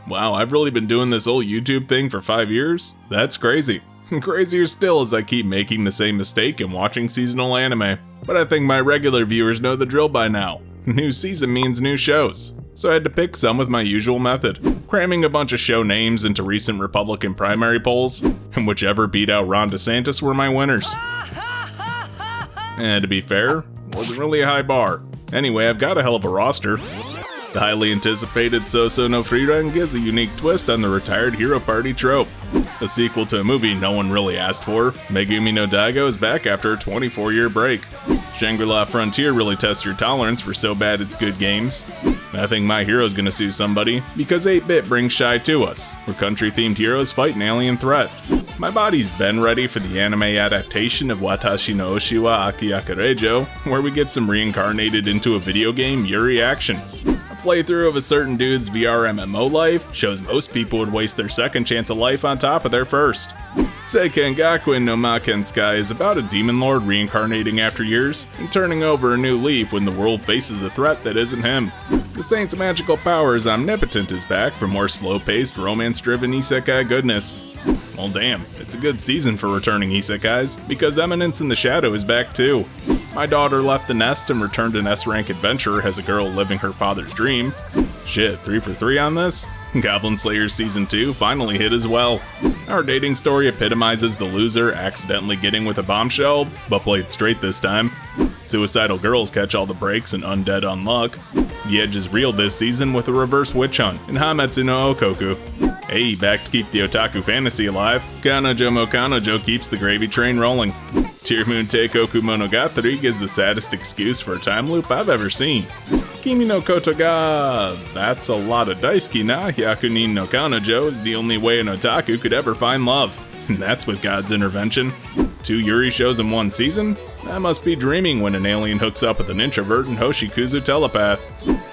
Wow, I've really been doing this whole YouTube thing for 5 years? That's crazy. Crazier still as I keep making the same mistake and watching seasonal anime. But I think my regular viewers know the drill by now. New season means new shows. So I had to pick some with my usual method, cramming a bunch of show names into recent Republican primary polls, and whichever beat out Ron DeSantis were my winners. And to be fair, wasn't really a high bar. Anyway, I've got a hell of a roster. The highly anticipated Sousou no Frieren gives a unique twist on the retired hero party trope. A sequel to a movie no one really asked for, Megumi no Daigo is back after a 24-year break. Shangri-La Frontier really tests your tolerance for so bad it's good games. I think my hero's gonna sue somebody, because 8-bit brings Shy to us, where country-themed heroes fight an alien threat. My body's been ready for the anime adaptation of Watashi no Oshi wa Akuyaku Reijou, where we get some reincarnated into a video game Yuri action. A playthrough of a certain dude's VRMMO life shows most people would waste their second chance of life on top of their first. Seiken Gakuin no Makentsukai is about a demon lord reincarnating after years and turning over a new leaf when the world faces a threat that isn't him. The saint's magical powers Omnipotent is back for more slow-paced, romance-driven isekai goodness. Well damn, it's a good season for returning isekais, because Eminence in the Shadow is back too. My daughter left the nest and returned an S-rank adventurer as a girl living her father's dream. Shit, 3 for 3 on this? Goblin Slayer Season 2 finally hit as well. Our dating story epitomizes the loser accidentally getting with a bombshell, but played straight this time. Suicidal girls catch all the breaks and undead unluck. The edge is real this season with a reverse witch hunt in Hametsu no Okoku. Hey, back to keep the otaku fantasy alive. Kanojo mo Kanojo keeps the gravy train rolling. Tear Moon Teikoku Monogatari gives the saddest excuse for a time loop I've ever seen. Kimi no Koto ga, that's a lot of daisuki na Hyakunin no Kanojo is the only way an otaku could ever find love. And that's with God's intervention. 2 Yuri shows in 1 season? That must be dreaming when an alien hooks up with an introvert and Hoshikuzu telepath.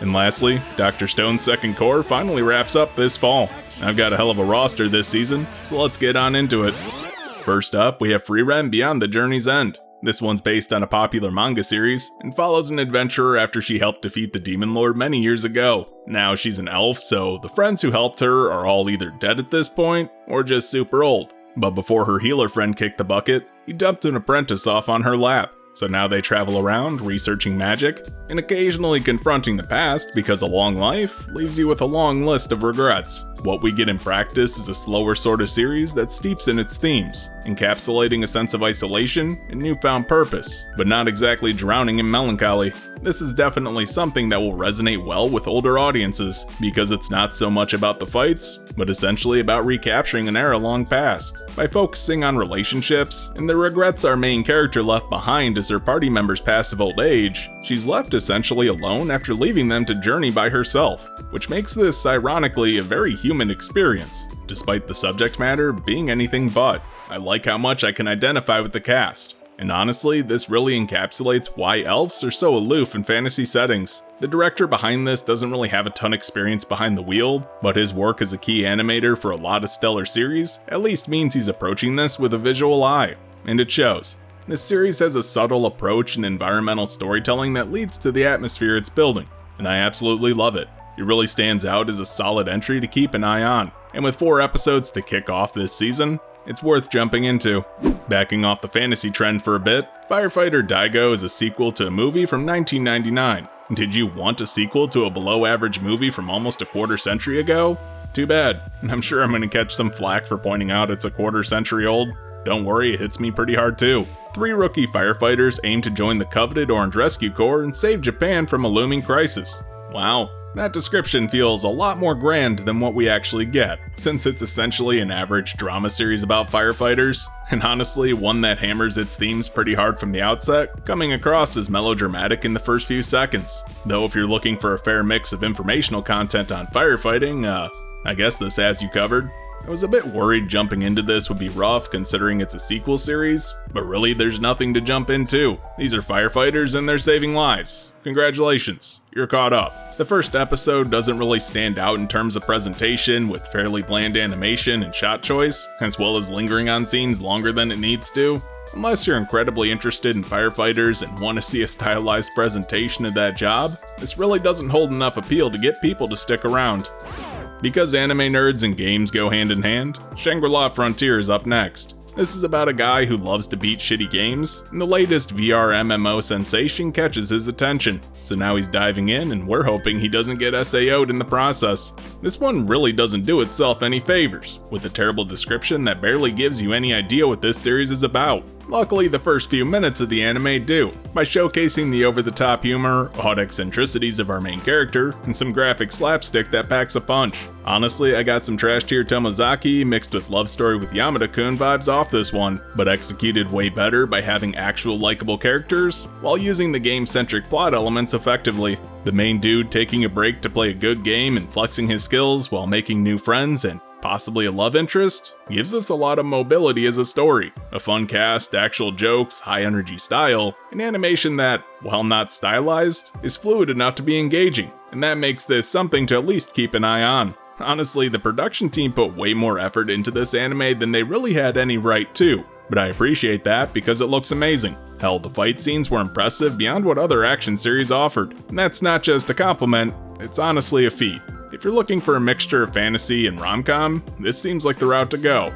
And lastly, Dr. Stone's second core finally wraps up this fall. I've got a hell of a roster this season, so let's get on into it. First up, we have Frieren Beyond the Journey's End. This one's based on a popular manga series, and follows an adventurer after she helped defeat the Demon Lord many years ago. Now she's an elf, so the friends who helped her are all either dead at this point, or just super old. But before her healer friend kicked the bucket, he dumped an apprentice off on her lap. So now they travel around, researching magic, and occasionally confronting the past because a long life leaves you with a long list of regrets. What we get in practice is a slower sort of series that steeps in its themes, encapsulating a sense of isolation and newfound purpose, but not exactly drowning in melancholy. This is definitely something that will resonate well with older audiences, because it's not so much about the fights, but essentially about recapturing an era long past. By focusing on relationships, and the regrets our main character left behind as her party members' passive old age, she's left essentially alone after leaving them to journey by herself, which makes this, ironically, a very human experience, despite the subject matter being anything but. I like how much I can identify with the cast. And honestly, this really encapsulates why elves are so aloof in fantasy settings. The director behind this doesn't really have a ton of experience behind the wheel, but his work as a key animator for a lot of stellar series at least means he's approaching this with a visual eye, and it shows. This series has a subtle approach and environmental storytelling that leads to the atmosphere it's building, and I absolutely love it. It really stands out as a solid entry to keep an eye on, and with 4 episodes to kick off this season, it's worth jumping into. Backing off the fantasy trend for a bit, Firefighter Daigo is a sequel to a movie from 1999. Did you want a sequel to a below-average movie from almost a quarter century ago? Too bad, and I'm sure I'm gonna catch some flack for pointing out it's a quarter century old. Don't worry, it hits me pretty hard too. 3 rookie firefighters aim to join the coveted Orange Rescue Corps and save Japan from a looming crisis. Wow. That description feels a lot more grand than what we actually get, since it's essentially an average drama series about firefighters, and honestly one that hammers its themes pretty hard from the outset, coming across as melodramatic in the first few seconds. Though if you're looking for a fair mix of informational content on firefighting, I guess this has you covered. I was a bit worried jumping into this would be rough considering it's a sequel series, but really there's nothing to jump into. These are firefighters and they're saving lives. Congratulations, you're caught up. The first episode doesn't really stand out in terms of presentation, with fairly bland animation and shot choice, as well as lingering on scenes longer than it needs to. Unless you're incredibly interested in firefighters and want to see a stylized presentation of that job, this really doesn't hold enough appeal to get people to stick around. Because anime nerds and games go hand in hand, Shangri-La Frontier is up next. This is about a guy who loves to beat shitty games, and the latest VRMMO sensation catches his attention. So now he's diving in, and we're hoping he doesn't get SAO'd in the process. This one really doesn't do itself any favors, with a terrible description that barely gives you any idea what this series is about. Luckily, the first few minutes of the anime do, by showcasing the over-the-top humor, odd eccentricities of our main character, and some graphic slapstick that packs a punch. Honestly, I got some trash tier Tomozaki mixed with love story with Yamada-kun vibes off this one, but executed way better by having actual likable characters, while using the game-centric plot elements effectively. The main dude taking a break to play a good game and flexing his skills while making new friends and possibly a love interest, gives us a lot of mobility as a story, a fun cast, actual jokes, high energy style, an animation that, while not stylized, is fluid enough to be engaging, and that makes this something to at least keep an eye on. Honestly, the production team put way more effort into this anime than they really had any right to, but I appreciate that because it looks amazing. Hell, the fight scenes were impressive beyond what other action series offered, and that's not just a compliment, it's honestly a feat. If you're looking for a mixture of fantasy and rom-com, this seems like the route to go.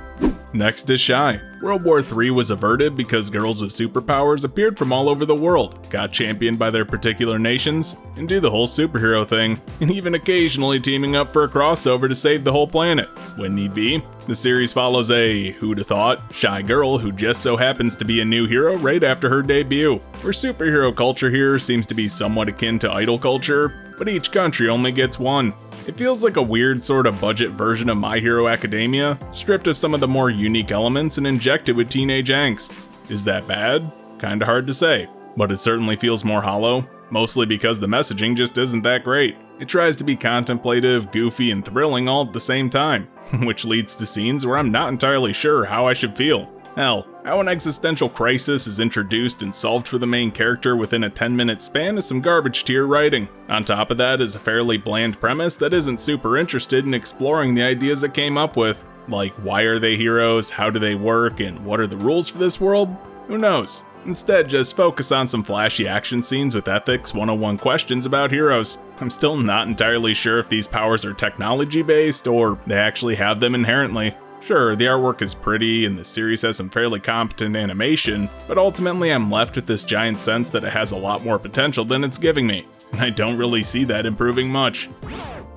Next is Shy. World War III was averted because girls with superpowers appeared from all over the world, got championed by their particular nations, and do the whole superhero thing, and even occasionally teaming up for a crossover to save the whole planet, when need be. The series follows a, who'da thought, shy girl who just so happens to be a new hero right after her debut. Where superhero culture here seems to be somewhat akin to idol culture, but each country only gets one. It feels like a weird sort of budget version of My Hero Academia, stripped of some of the more unique elements and injected with teenage angst. Is that bad? Kinda hard to say, but it certainly feels more hollow, mostly because the messaging just isn't that great. It tries to be contemplative, goofy, and thrilling all at the same time, which leads to scenes where I'm not entirely sure how I should feel. Hell, how an existential crisis is introduced and solved for the main character within a 10-minute span is some garbage tier writing. On top of that is a fairly bland premise that isn't super interested in exploring the ideas it came up with. Like, why are they heroes, how do they work, and what are the rules for this world? Who knows? Instead, just focus on some flashy action scenes with ethics 101 questions about heroes. I'm still not entirely sure if these powers are technology-based or they actually have them inherently. Sure, the artwork is pretty and the series has some fairly competent animation, but ultimately I'm left with this giant sense that it has a lot more potential than it's giving me, and I don't really see that improving much.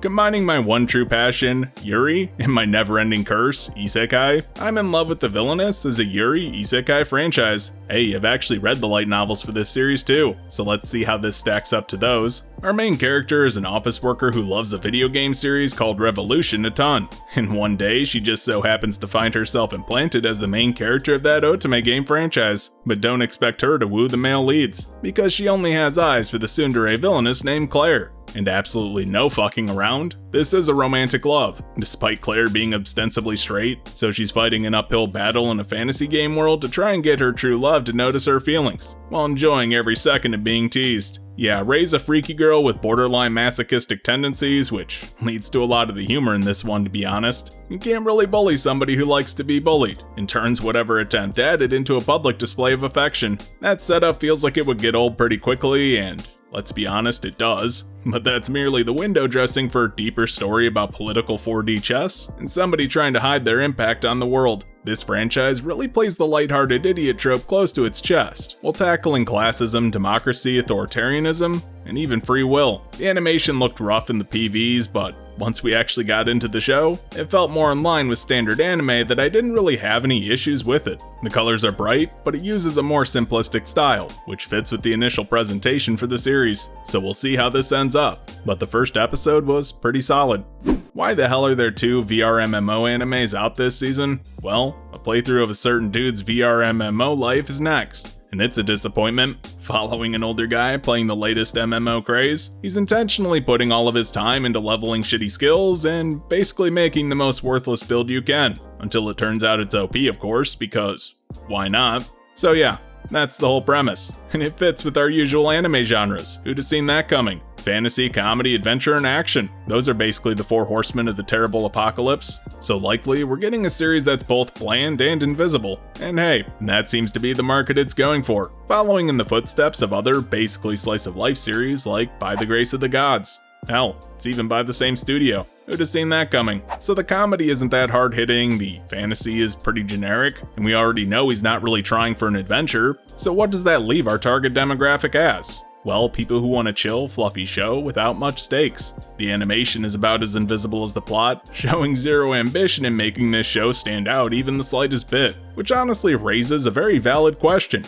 Combining my one true passion, Yuri, and my never-ending curse, Isekai, I'm in love with the Villainess as a Yuri Isekai franchise. Hey, I've actually read the light novels for this series too, so let's see how this stacks up to those. Our main character is an office worker who loves a video game series called Revolution a ton, and one day she just so happens to find herself implanted as the main character of that otome game franchise, but don't expect her to woo the male leads, because she only has eyes for the tsundere villainess named Claire. And absolutely no fucking around, this is a romantic love, despite Claire being ostensibly straight, so she's fighting an uphill battle in a fantasy game world to try and get her true love to notice her feelings, while enjoying every second of being teased. Yeah, Rei's a freaky girl with borderline masochistic tendencies, which leads to a lot of the humor in this one, to be honest. You can't really bully somebody who likes to be bullied, and turns whatever attempt at it into a public display of affection. That setup feels like it would get old pretty quickly, and let's be honest, it does. But that's merely the window dressing for a deeper story about political 4D chess and somebody trying to hide their impact on the world. This franchise really plays the lighthearted idiot trope close to its chest, while tackling classism, democracy, authoritarianism, and even free will. The animation looked rough in the PVs, but once we actually got into the show, it felt more in line with standard anime that I didn't really have any issues with it. The colors are bright, but it uses a more simplistic style, which fits with the initial presentation for the series, so we'll see how this ends up. But the first episode was pretty solid. Why the hell are there 2 VRMMO animes out this season? Well, a playthrough of a certain dude's VRMMO life is next, and it's a disappointment. Following an older guy playing the latest MMO craze, he's intentionally putting all of his time into leveling shitty skills and basically making the most worthless build you can, until it turns out it's OP, of course, because why not? So yeah, that's the whole premise, and it fits with our usual anime genres. Who'd have seen that coming? Fantasy, comedy, adventure, and action. Those are basically the 4 horsemen of the terrible apocalypse. So likely, we're getting a series that's both bland and invisible. And hey, that seems to be the market it's going for, following in the footsteps of other basically slice of life series like By the Grace of the Gods. Hell, it's even by the same studio. Who'd have seen that coming? So the comedy isn't that hard-hitting, the fantasy is pretty generic, and we already know he's not really trying for an adventure, so what does that leave our target demographic as? Well, people who want a chill, fluffy show without much stakes. The animation is about as invisible as the plot, showing zero ambition in making this show stand out even the slightest bit, which honestly raises a very valid question.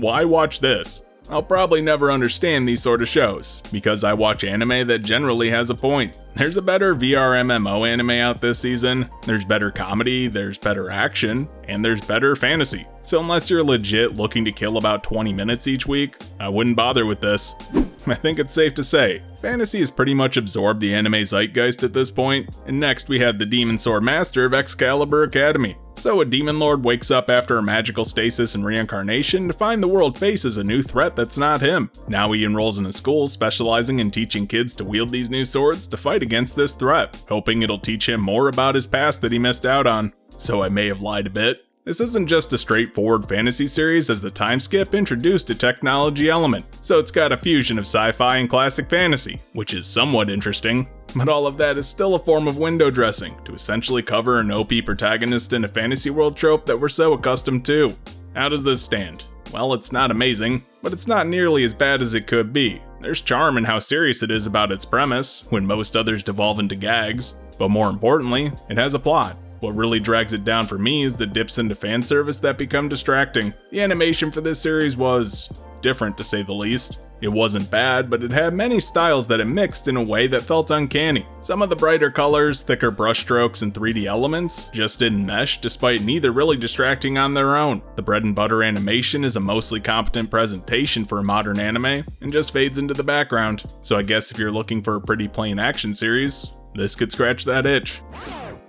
Why watch this? I'll probably never understand these sort of shows, because I watch anime that generally has a point. There's a better VRMMO anime out this season, there's better comedy, there's better action, and there's better fantasy. So unless you're legit looking to kill about 20 minutes each week, I wouldn't bother with this. I think it's safe to say, fantasy has pretty much absorbed the anime zeitgeist at this point, and next we have the Demon Sword Master of Excalibur Academy. So a demon lord wakes up after a magical stasis and reincarnation to find the world faces a new threat that's not him. Now he enrolls in a school specializing in teaching kids to wield these new swords to fight against this threat, hoping it'll teach him more about his past that he missed out on. So I may have lied a bit. This isn't just a straightforward fantasy series, as the time skip introduced a technology element, so it's got a fusion of sci-fi and classic fantasy, which is somewhat interesting. But all of that is still a form of window dressing, to essentially cover an OP protagonist in a fantasy world trope that we're so accustomed to. How does this stand? Well, it's not amazing, but it's not nearly as bad as it could be. There's charm in how serious it is about its premise, when most others devolve into gags, but more importantly, it has a plot. What really drags it down for me is the dips into fan service that become distracting. The animation for this series was different, to say the least. It wasn't bad, but it had many styles that it mixed in a way that felt uncanny. Some of the brighter colors, thicker brushstrokes, and 3D elements just didn't mesh, despite neither really distracting on their own. The bread and butter animation is a mostly competent presentation for a modern anime, and just fades into the background. So I guess if you're looking for a pretty plain action series, this could scratch that itch.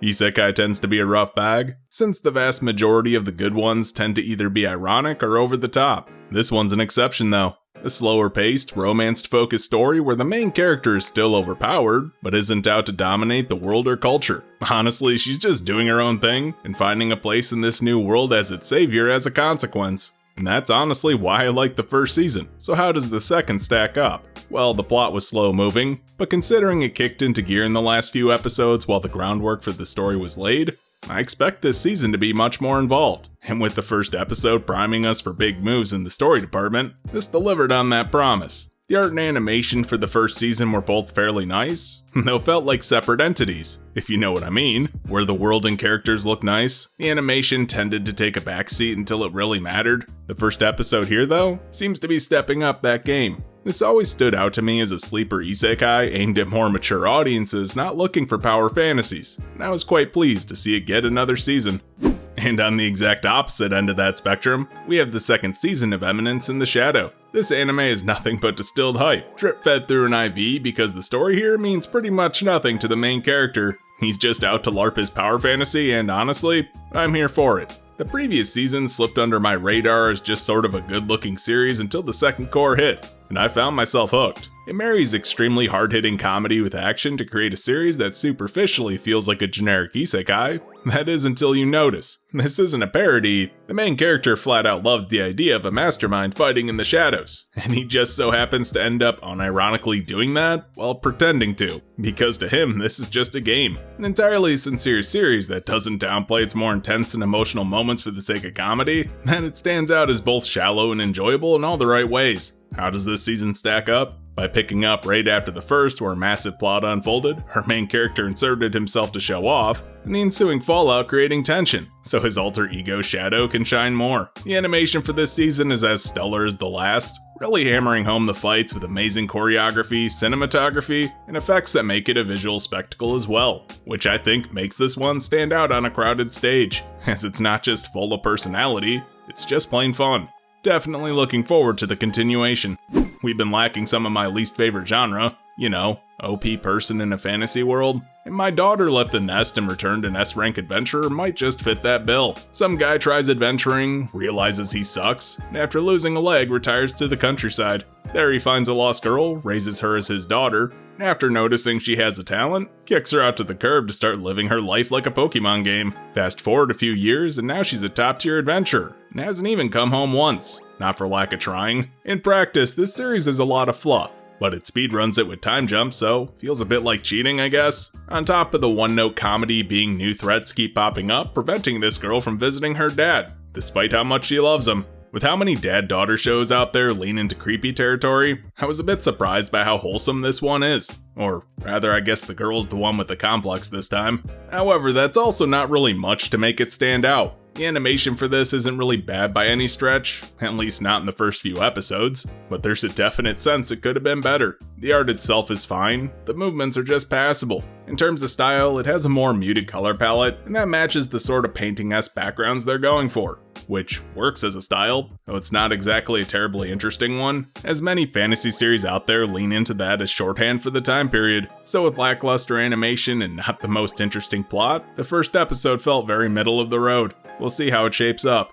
Isekai tends to be a rough bag, since the vast majority of the good ones tend to either be ironic or over the top. This one's an exception though. A slower-paced, romance-focused story where the main character is still overpowered, but isn't out to dominate the world or culture. Honestly, she's just doing her own thing, and finding a place in this new world as its savior as a consequence. And that's honestly why I liked the first season. So how does the second stack up? Well, the plot was slow-moving, but considering it kicked into gear in the last few episodes while the groundwork for the story was laid, I expect this season to be much more involved. And with the first episode priming us for big moves in the story department, this delivered on that promise. The art and animation for the first season were both fairly nice, though felt like separate entities, if you know what I mean. Where the world and characters look nice, the animation tended to take a backseat until it really mattered. The first episode here, though, seems to be stepping up that game. This always stood out to me as a sleeper isekai aimed at more mature audiences not looking for power fantasies, and I was quite pleased to see it get another season. And on the exact opposite end of that spectrum, we have the second season of Eminence in the Shadow. This anime is nothing but distilled hype, drip-fed through an IV because the story here means pretty much nothing to the main character. He's just out to LARP his power fantasy, and honestly, I'm here for it. The previous season slipped under my radar as just sort of a good-looking series until the second core hit, and I found myself hooked. It marries extremely hard-hitting comedy with action to create a series that superficially feels like a generic isekai. That is until you notice. This isn't a parody. The main character flat out loves the idea of a mastermind fighting in the shadows, and he just so happens to end up unironically doing that while pretending to, because to him this is just a game. An entirely sincere series that doesn't downplay its more intense and emotional moments for the sake of comedy, and it stands out as both shallow and enjoyable in all the right ways. How does this season stack up? By picking up right after the first, where a massive plot unfolded, our main character inserted himself to show off, and the ensuing fallout creating tension, so his alter ego Shadow can shine more. The animation for this season is as stellar as the last, really hammering home the fights with amazing choreography, cinematography, and effects that make it a visual spectacle as well, which I think makes this one stand out on a crowded stage, as it's not just full of personality, it's just plain fun. Definitely looking forward to the continuation. We've been lacking some of my least favorite genre, you know, OP person in a fantasy world, and my daughter left the nest and returned an S-rank adventurer might just fit that bill. Some guy tries adventuring, realizes he sucks, and after losing a leg retires to the countryside. There he finds a lost girl, raises her as his daughter, and after noticing she has a talent, kicks her out to the curb to start living her life like a Pokemon game. Fast forward a few years and now she's a top tier adventurer, and hasn't even come home once. Not for lack of trying. In practice, this series is a lot of fluff, but it speedruns it with time jumps, so feels a bit like cheating, I guess. On top of the one-note comedy being new threats keep popping up, preventing this girl from visiting her dad, despite how much she loves him. With how many dad-daughter shows out there lean into creepy territory, I was a bit surprised by how wholesome this one is. Or rather, I guess the girl's the one with the complex this time. However, that's also not really much to make it stand out. The animation for this isn't really bad by any stretch, at least not in the first few episodes, but there's a definite sense it could have been better. The art itself is fine, the movements are just passable. In terms of style, it has a more muted color palette, and that matches the sort of painting-esque backgrounds they're going for, which works as a style, though it's not exactly a terribly interesting one, as many fantasy series out there lean into that as shorthand for the time period. So with lackluster animation and not the most interesting plot, the first episode felt very middle of the road. We'll see how it shapes up.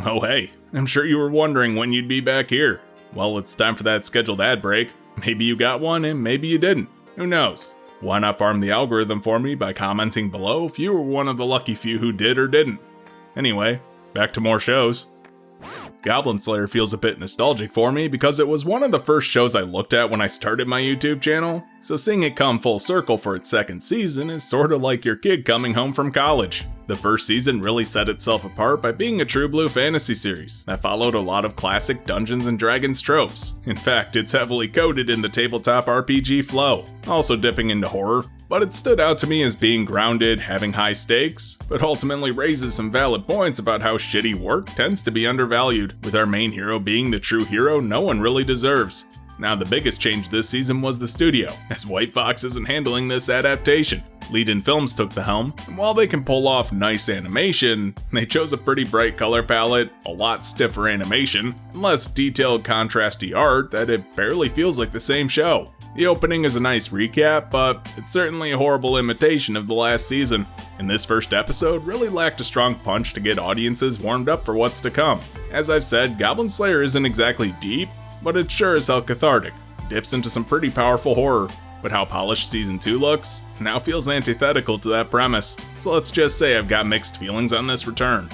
Oh hey, I'm sure you were wondering when you'd be back here. Well, it's time for that scheduled ad break. Maybe you got one and maybe you didn't. Who knows? Why not farm the algorithm for me by commenting below if you were one of the lucky few who did or didn't. Anyway, back to more shows. Goblin Slayer feels a bit nostalgic for me because it was one of the first shows I looked at when I started my YouTube channel, so seeing it come full circle for its second season is sort of like your kid coming home from college. The first season really set itself apart by being a true blue fantasy series that followed a lot of classic Dungeons & Dragons tropes. In fact, it's heavily coded in the tabletop RPG flow, also dipping into horror, but it stood out to me as being grounded, having high stakes, but ultimately raises some valid points about how shitty work tends to be undervalued, with our main hero being the true hero no one really deserves. Now the biggest change this season was the studio, as White Fox isn't handling this adaptation. Lead-In Films took the helm, and while they can pull off nice animation, they chose a pretty bright color palette, a lot stiffer animation, and less detailed contrasty art that it barely feels like the same show. The opening is a nice recap, but it's certainly a horrible imitation of the last season, and this first episode really lacked a strong punch to get audiences warmed up for what's to come. As I've said, Goblin Slayer isn't exactly deep, but it's sure as hell cathartic. Dips into some pretty powerful horror, but how polished Season 2 looks now feels antithetical to that premise, so let's just say I've got mixed feelings on this return.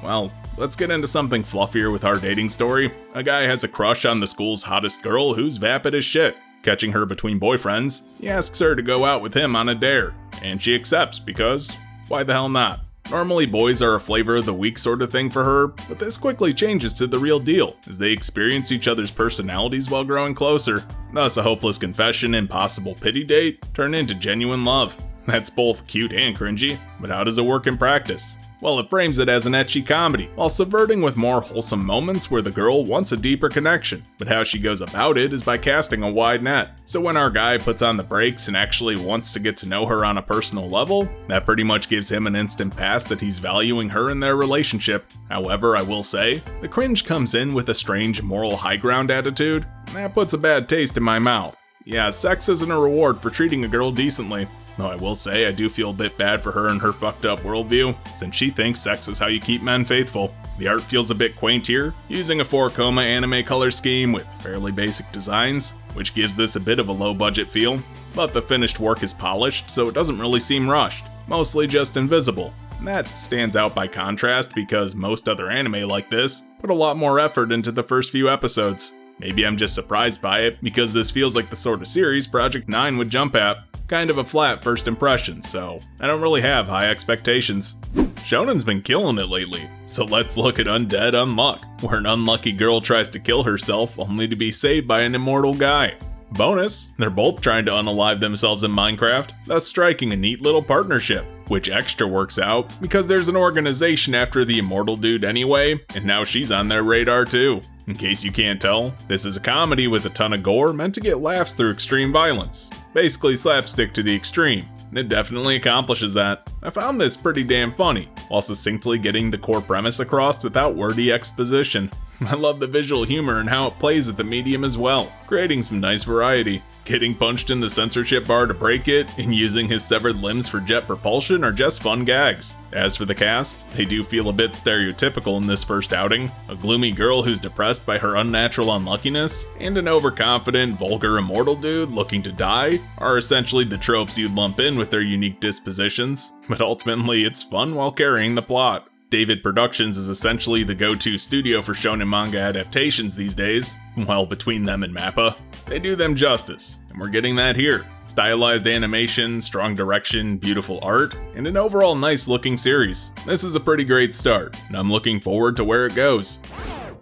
Well, let's get into something fluffier with our dating story. A guy has a crush on the school's hottest girl who's vapid as shit. Catching her between boyfriends, he asks her to go out with him on a dare, and she accepts because why the hell not? Normally boys are a flavor of the week sort of thing for her, but this quickly changes to the real deal as they experience each other's personalities while growing closer. Thus a hopeless confession and possible pity date turn into genuine love. That's both cute and cringy, but how does it work in practice? Well, it frames it as an ecchi comedy, while subverting with more wholesome moments where the girl wants a deeper connection, but how she goes about it is by casting a wide net. So when our guy puts on the brakes and actually wants to get to know her on a personal level, that pretty much gives him an instant pass that he's valuing her in their relationship. However, I will say, the cringe comes in with a strange moral high ground attitude, and that puts a bad taste in my mouth. Yeah, sex isn't a reward for treating a girl decently. Though I will say I do feel a bit bad for her and her fucked up worldview, since she thinks sex is how you keep men faithful. The art feels a bit quaint here, using a 4-coma anime color scheme with fairly basic designs, which gives this a bit of a low budget feel, but the finished work is polished so it doesn't really seem rushed, mostly just invisible. And that stands out by contrast because most other anime like this put a lot more effort into the first few episodes. Maybe I'm just surprised by it because this feels like the sort of series Project 9 would jump at. Kind of a flat first impression, so I don't really have high expectations. Shonen's been killing it lately, so let's look at Undead Unluck, where an unlucky girl tries to kill herself only to be saved by an immortal guy. Bonus, they're both trying to unalive themselves in Minecraft, thus striking a neat little partnership, which extra works out because there's an organization after the immortal dude anyway, and now she's on their radar too. In case you can't tell, this is a comedy with a ton of gore meant to get laughs through extreme violence. Basically slapstick to the extreme, and it definitely accomplishes that. I found this pretty damn funny, while succinctly getting the core premise across without wordy exposition. I love the visual humor and how it plays with the medium as well, creating some nice variety. Getting punched in the censorship bar to break it, and using his severed limbs for jet propulsion are just fun gags. As for the cast, they do feel a bit stereotypical in this first outing. A gloomy girl who's depressed by her unnatural unluckiness, and an overconfident, vulgar immortal dude looking to die are essentially the tropes you'd lump in with their unique dispositions, but ultimately it's fun while carrying the plot. David Productions is essentially the go-to studio for shonen manga adaptations these days. Well, between them and MAPPA, they do them justice, and we're getting that here. Stylized animation, strong direction, beautiful art, and an overall nice looking series. This is a pretty great start, and I'm looking forward to where it goes.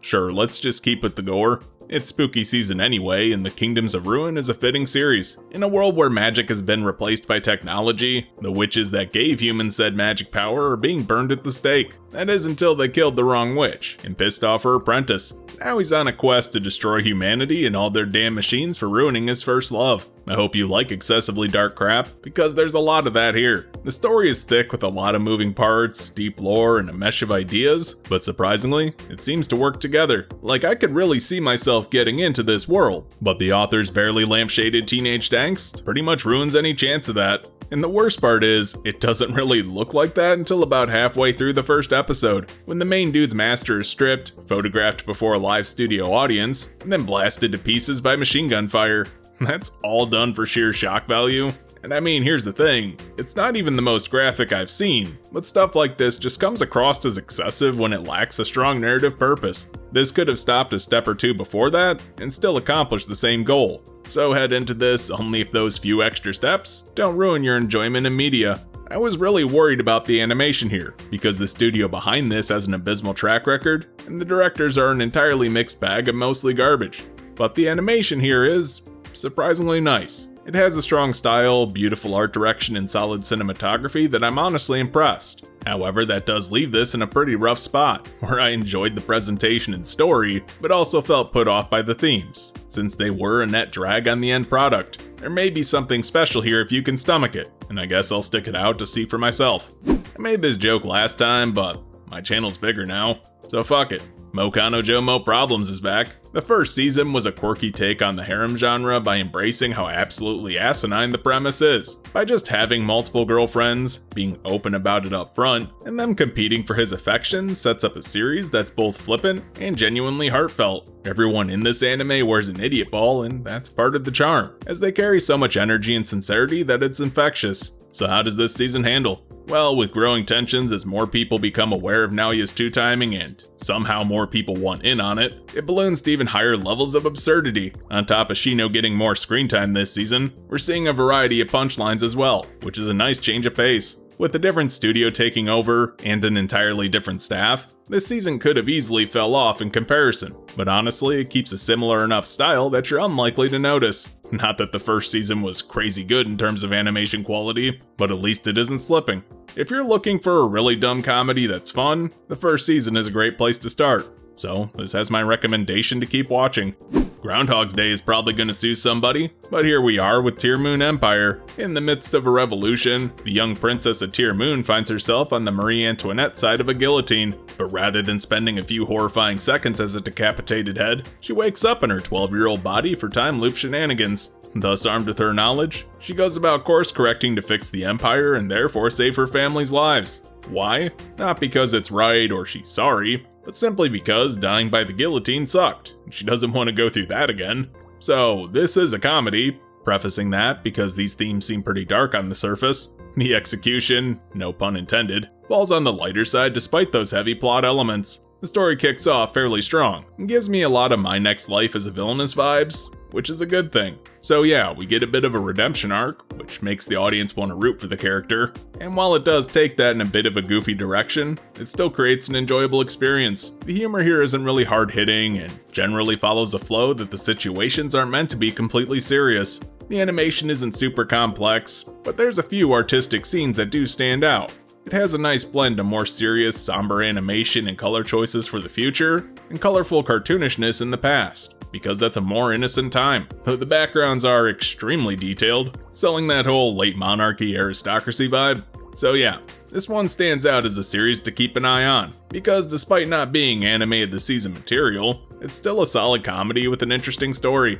Sure, let's just keep with the gore. It's spooky season anyway, and the Kingdoms of Ruin is a fitting series. In a world where magic has been replaced by technology, the witches that gave humans said magic power are being burned at the stake. That is until they killed the wrong witch and pissed off her apprentice. Now he's on a quest to destroy humanity and all their damn machines for ruining his first love. I hope you like excessively dark crap, because there's a lot of that here. The story is thick with a lot of moving parts, deep lore, and a mesh of ideas, but surprisingly, it seems to work together. Like, I could really see myself getting into this world, but the author's barely lampshaded teenage angst pretty much ruins any chance of that. And the worst part is, it doesn't really look like that until about halfway through the first episode, when the main dude's master is stripped, photographed before a live studio audience, and then blasted to pieces by machine gun fire. That's all done for sheer shock value. And I mean, here's the thing, it's not even the most graphic I've seen, but stuff like this just comes across as excessive when it lacks a strong narrative purpose. This could have stopped a step or two before that, and still accomplished the same goal. So head into this only if those few extra steps don't ruin your enjoyment in media. I was really worried about the animation here, because the studio behind this has an abysmal track record, and the directors are an entirely mixed bag of mostly garbage. But the animation here is surprisingly nice. It has a strong style, beautiful art direction, and solid cinematography that I'm honestly impressed. However, that does leave this in a pretty rough spot, where I enjoyed the presentation and story, but also felt put off by the themes, since they were a net drag on the end product. There may be something special here if you can stomach it, and I guess I'll stick it out to see for myself. I made this joke last time, but my channel's bigger now, so fuck it. Mokano Jomo Problems is back. The first season was a quirky take on the harem genre by embracing how absolutely asinine the premise is. By just having multiple girlfriends, being open about it up front, and them competing for his affection sets up a series that's both flippant and genuinely heartfelt. Everyone in this anime wears an idiot ball, and that's part of the charm, as they carry so much energy and sincerity that it's infectious. So how does this season handle? Well, with growing tensions as more people become aware of Naoya's two-timing and somehow more people want in on it, it balloons to even higher levels of absurdity. On top of Shino getting more screen time this season, we're seeing a variety of punchlines as well, which is a nice change of pace. With a different studio taking over and an entirely different staff, this season could have easily fell off in comparison, but honestly it keeps a similar enough style that you're unlikely to notice. Not that the first season was crazy good in terms of animation quality, but at least it isn't slipping. If you're looking for a really dumb comedy that's fun, the first season is a great place to start. So this has my recommendation to keep watching. Groundhog's Day is probably gonna sue somebody, but here we are with Tear Moon Empire. In the midst of a revolution, the young princess of Tear Moon finds herself on the Marie Antoinette side of a guillotine, but rather than spending a few horrifying seconds as a decapitated head, she wakes up in her 12-year-old body for time loop shenanigans. Thus armed with her knowledge, she goes about course correcting to fix the empire and therefore save her family's lives. Why? Not because it's right or she's sorry, but simply because dying by the guillotine sucked, and she doesn't want to go through that again. So this is a comedy, prefacing that because these themes seem pretty dark on the surface. The execution, no pun intended, falls on the lighter side despite those heavy plot elements. The story kicks off fairly strong, and gives me a lot of My Next Life as a Villainess vibes, which is a good thing. So yeah, we get a bit of a redemption arc, which makes the audience want to root for the character, and while it does take that in a bit of a goofy direction, it still creates an enjoyable experience. The humor here isn't really hard-hitting, and generally follows a flow that the situations aren't meant to be completely serious. The animation isn't super complex, but there's a few artistic scenes that do stand out. It has a nice blend of more serious, somber animation and color choices for the future, and colorful cartoonishness in the past, because that's a more innocent time. Though the backgrounds are extremely detailed, selling that whole late monarchy aristocracy vibe. So yeah, this one stands out as a series to keep an eye on, because despite not being anime of the season material, it's still a solid comedy with an interesting story.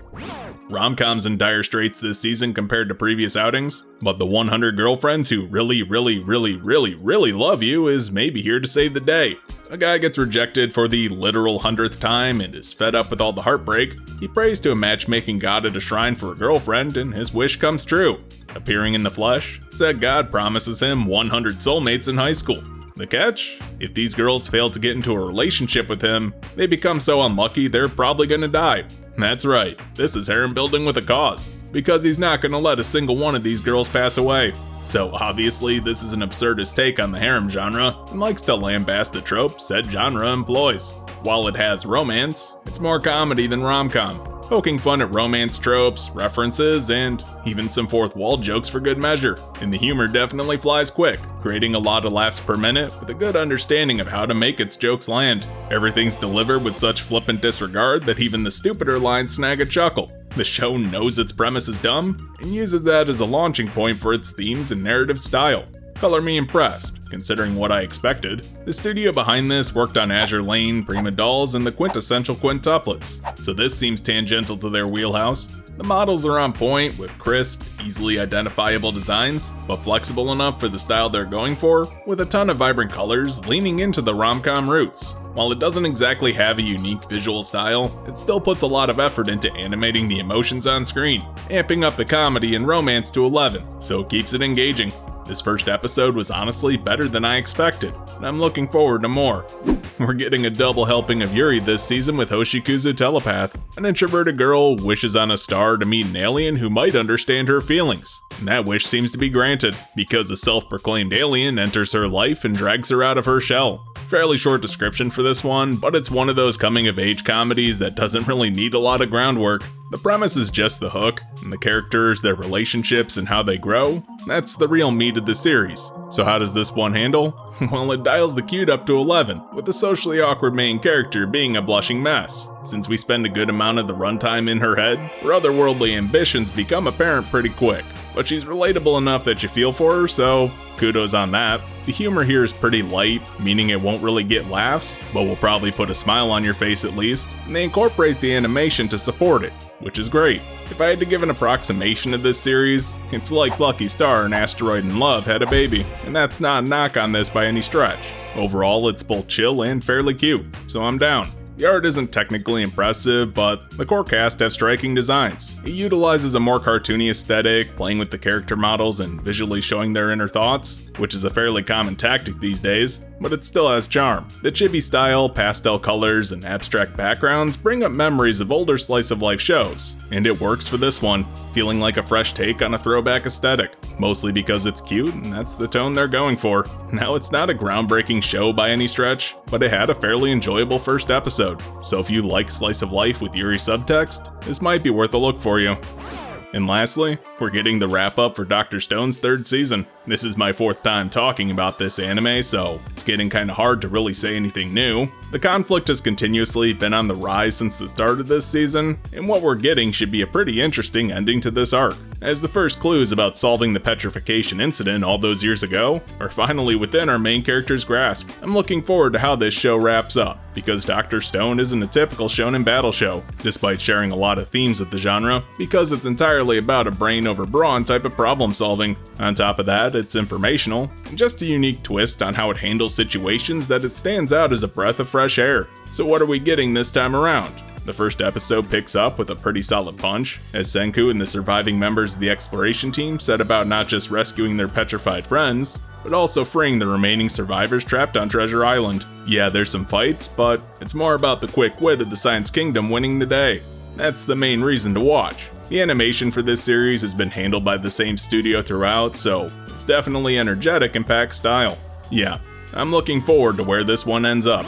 Rom-coms in dire straits this season compared to previous outings, but the 100 girlfriends who really love you is maybe here to save the day. A guy gets rejected for the literal 100th time and is fed up with all the heartbreak. He prays to a matchmaking god at a shrine for a girlfriend, and his wish comes true. Appearing in the flesh, said god promises him 100 soulmates in high school. The catch? If these girls fail to get into a relationship with him, they become so unlucky they're probably gonna die. That's right, this is harem building with a cause, because he's not gonna let a single one of these girls pass away. So obviously this is an absurdist take on the harem genre, and likes to lambast the trope said genre employs. While it has romance, it's more comedy than rom-com, poking fun at romance tropes, references, and even some fourth wall jokes for good measure. And the humor definitely flies quick, creating a lot of laughs per minute with a good understanding of how to make its jokes land. Everything's delivered with such flippant disregard that even the stupider lines snag a chuckle. The show knows its premise is dumb, and uses that as a launching point for its themes and narrative style. Color me impressed, considering what I expected. The studio behind this worked on Azure Lane, Prima Dolls, and the quintessential quintuplets, so this seems tangential to their wheelhouse. The models are on point with crisp, easily identifiable designs, but flexible enough for the style they're going for, with a ton of vibrant colors leaning into the rom-com roots. While it doesn't exactly have a unique visual style, it still puts a lot of effort into animating the emotions on screen, amping up the comedy and romance to 11, so it keeps it engaging. This first episode was honestly better than I expected, and I'm looking forward to more. We're getting a double helping of Yuri this season with Hoshikuzu Telepath. An introverted girl wishes on a star to meet an alien who might understand her feelings, and that wish seems to be granted, because a self-proclaimed alien enters her life and drags her out of her shell. Fairly short description for this one, but it's one of those coming-of-age comedies that doesn't really need a lot of groundwork. The premise is just the hook, and the characters, their relationships, and how they grow, that's the real meat of the series. So how does this one handle? Well, it dials the cute up to 11, with the socially awkward main character being a blushing mess. Since we spend a good amount of the runtime in her head, her otherworldly ambitions become apparent pretty quick. But she's relatable enough that you feel for her, so kudos on that. The humor here is pretty light, meaning it won't really get laughs, but will probably put a smile on your face at least, and they incorporate the animation to support it, which is great. If I had to give an approximation of this series, it's like Lucky Star and Asteroid in Love had a baby, and that's not a knock on this by any stretch. Overall, it's both chill and fairly cute, so I'm down. The art isn't technically impressive, but the core cast have striking designs. It utilizes a more cartoony aesthetic, playing with the character models and visually showing their inner thoughts, which is a fairly common tactic these days, but it still has charm. The chibi style, pastel colors, and abstract backgrounds bring up memories of older slice-of-life shows, and it works for this one, feeling like a fresh take on a throwback aesthetic, mostly because it's cute and that's the tone they're going for. Now, it's not a groundbreaking show by any stretch, but it had a fairly enjoyable first episode, so if you like slice of life with Yuri subtext, this might be worth a look for you. And lastly, we're getting the wrap up for Dr. Stone's third season. This is my fourth time talking about this anime, so it's getting kinda hard to really say anything new. The conflict has continuously been on the rise since the start of this season, and what we're getting should be a pretty interesting ending to this arc, as the first clues about solving the petrification incident all those years ago are finally within our main character's grasp. I'm looking forward to how this show wraps up, because Dr. Stone isn't a typical shonen battle show, despite sharing a lot of themes with the genre, because it's entirely about a brain over brawn type of problem solving. On top of that, it's informational, and just a unique twist on how it handles situations that it stands out as a breath of fresh air. So what are we getting this time around? The first episode picks up with a pretty solid punch, as Senku and the surviving members of the exploration team set about not just rescuing their petrified friends, but also freeing the remaining survivors trapped on Treasure Island. Yeah, there's some fights, but it's more about the quick wit of the Science Kingdom winning the day. That's the main reason to watch. The animation for this series has been handled by the same studio throughout, so it's definitely energetic and packed style. Yeah, I'm looking forward to where this one ends up.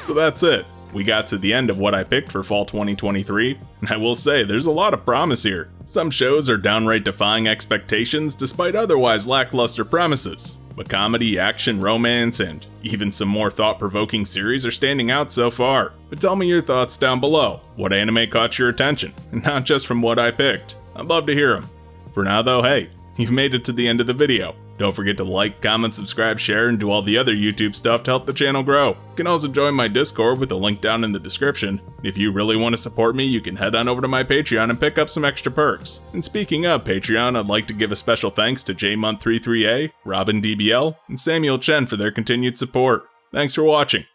So that's it. We got to the end of what I picked for fall 2023, and I will say there's a lot of promise here. Some shows are downright defying expectations despite otherwise lackluster premises, but comedy, action, romance, and even some more thought-provoking series are standing out so far. But tell me your thoughts down below. What anime caught your attention? And not just from what I picked. I'd love to hear them. For now though, hey, you've made it to the end of the video. Don't forget to like, comment, subscribe, share, and do all the other YouTube stuff to help the channel grow. You can also join my Discord with a link down in the description. If you really want to support me, you can head on over to my Patreon and pick up some extra perks. And speaking of Patreon, I'd like to give a special thanks to JMonth33A, Robin DBL, and Samuel Chen for their continued support. Thanks for watching.